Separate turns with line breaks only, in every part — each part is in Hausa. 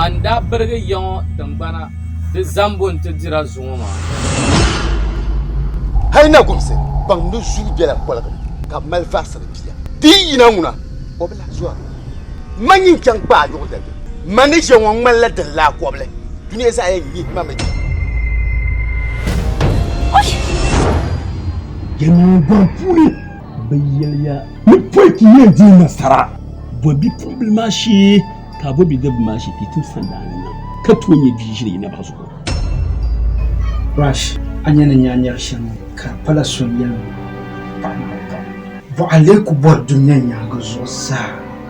Manda berge yon tingbana di zambo nti dira zuŋo maa.
Hai na gomse ban no zu bela kwala ka mal fasara biya. Di ina nguna o bela zuwa. Manyin kan ba yo da. Manager won malla da la koble. Duniya sa yi mama.
Gagnon Bampouli, Bayelia, le point qui est dit Nasara, Bobby Problemachi, Kabobi de Machi, tout Sandana, Katouani Vigili Nabazo.
Rush, Anyanya Shan, Kapala Solian, Panaka. Vo Aleku bord Dunya Gozosa,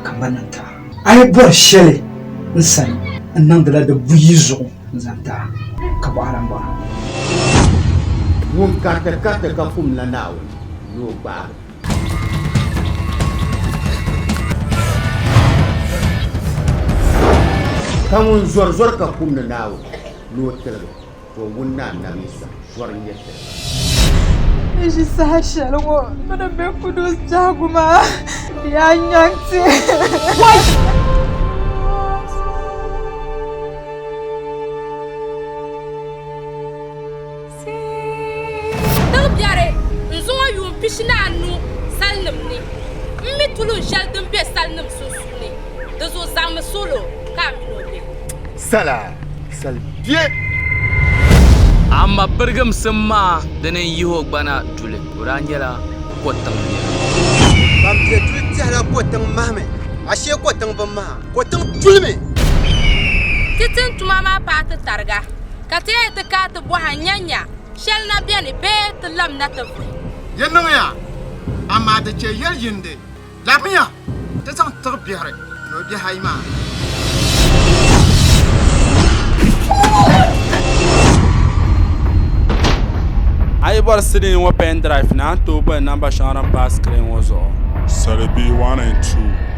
Kabanata. I bought Shelley, inside, and none the Buizo, Zanta, Kabaramba.
Won kata ka fum la naw no ba kamun zor ka fum na naw no tele to wonna na misa zor yete
Eji sahashalo mana be kudu jaguma ya nyanti
Pishinanu salnumni mitulu jaldum be salnum susuni dozo zam solo kaminobe
sal die
Amma bergam semma denen yiho gbana dule urangela kotang ni
bam je tuti ala kotang mahme ashe kotang ba ma kotang tulme
titin tumama pata targa kate te kat bo hanyanya shel na biane be te lam na te
Yenaya, Amada Chayel Yende, Lamia, that's on Turbiare, no Jahaima.
I was sitting in one pen drive now to open number Sharon Pass screen was all.
Sarabi 1 and 2.